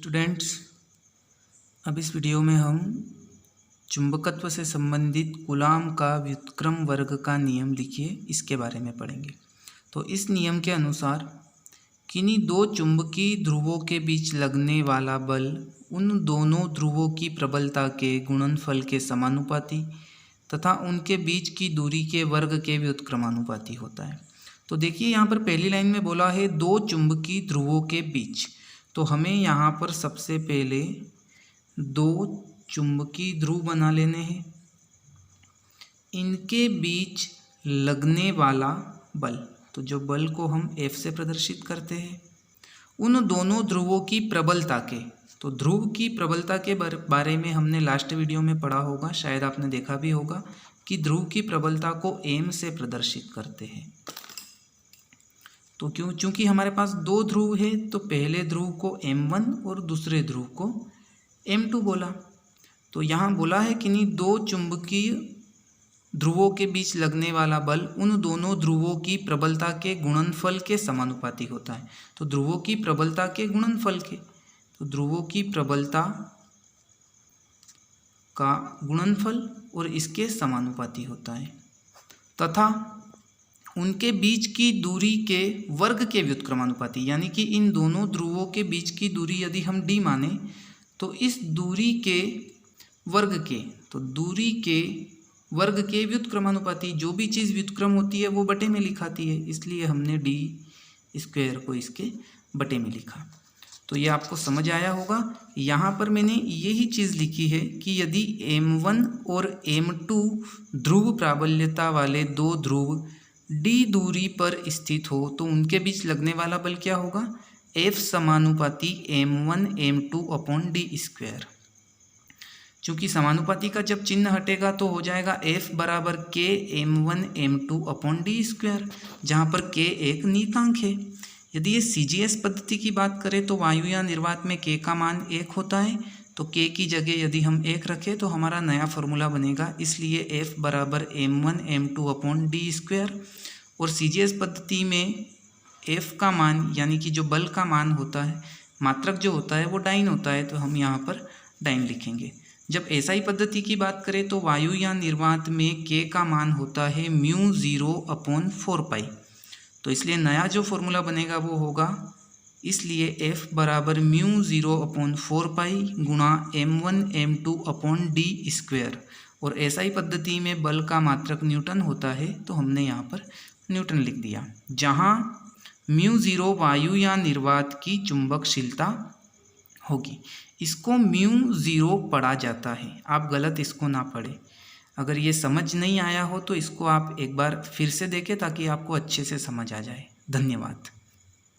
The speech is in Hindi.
स्टूडेंट्स, अब इस वीडियो में हम चुंबकत्व से संबंधित कूलाम का व्युत्क्रम वर्ग का नियम लिखिए इसके बारे में पढ़ेंगे। तो इस नियम के अनुसार किन्हीं दो चुंबकीय ध्रुवों के बीच लगने वाला बल उन दोनों ध्रुवों की प्रबलता के गुणनफल के समानुपाती तथा उनके बीच की दूरी के वर्ग के व्युत्क्रमानुपाती होता है। तो देखिए यहाँ पर पहली लाइन में बोला है दो चुंबकीय ध्रुवों के बीच, तो हमें यहाँ पर सबसे पहले दो चुंबकीय ध्रुव बना लेने हैं। इनके बीच लगने वाला बल, तो जो बल को हम F से प्रदर्शित करते हैं, उन दोनों ध्रुवों की प्रबलता के, तो ध्रुव की प्रबलता के बारे में हमने लास्ट वीडियो में पढ़ा होगा, शायद आपने देखा भी होगा कि ध्रुव की प्रबलता को m से प्रदर्शित करते हैं। तो चूंकि हमारे पास दो ध्रुव है तो पहले ध्रुव को m1 और दूसरे ध्रुव को m2 बोला। तो यहाँ बोला है कि नहीं दो चुंबकीय ध्रुवों के बीच लगने वाला बल उन दोनों ध्रुवों की प्रबलता के गुणनफल के समानुपाती होता है। तो ध्रुवों की प्रबलता के गुणनफल के, तो ध्रुवों की प्रबलता का गुणनफल और इसके समानुपाती होता है तथा उनके बीच की दूरी के वर्ग के व्युत्क्रमानुपाती, यानी कि इन दोनों ध्रुवों के बीच की दूरी यदि हम d माने तो इस दूरी के वर्ग के, तो दूरी के वर्ग के व्युत्क्रमानुपाती, जो भी चीज़ व्युत्क्रम होती है वो बटे में लिखाती है, इसलिए हमने d स्क्वायर को इसके बटे में लिखा। तो ये आपको समझ आया होगा। यहाँ पर मैंने यही चीज़ लिखी है कि यदि m1 और m2 ध्रुव प्राबल्यता वाले दो ध्रुव d दूरी पर स्थित हो तो उनके बीच लगने वाला बल क्या होगा, F समानुपाती m1 m2 upon d square. चूँकि समानुपाती का जब चिन्ह हटेगा तो हो जाएगा F बराबर k m1 m2 upon d square, जहाँ पर k एक नियतांक है। यदि ये CGS पद्धति की बात करें तो वायु या निर्वात में k का मान 1 होता है, तो k की जगह यदि हम 1 रखें तो हमारा नया फॉर्मूला बनेगा, इसलिए F बराबर m1 m2 upon d square. और CGS पद्धति में F का मान यानी कि जो बल का मान होता है, मात्रक जो होता है वो डाइन होता है, तो हम यहाँ पर डाइन लिखेंगे। जब SI पद्धति की बात करें तो वायु या निर्वात में k का मान होता है μ0 अपॉन 4 पाई, तो इसलिए नया जो फॉर्मूला बनेगा वो होगा, इसलिए F बराबर μ0 अपॉन 4 पाई गुणा m1 m2 upon d square. और SI पद्धति में बल का मात्रक न्यूटन होता है, तो हमने यहाँ पर न्यूटन लिख दिया, जहाँ μ0 वायु या निर्वात की चुंबकशीलता होगी। इसको μ0 पढ़ा जाता है, आप गलत इसको ना पढ़ें। अगर ये समझ नहीं आया हो तो इसको आप एक बार फिर से देखें ताकि आपको अच्छे से समझ आ जाए। धन्यवाद।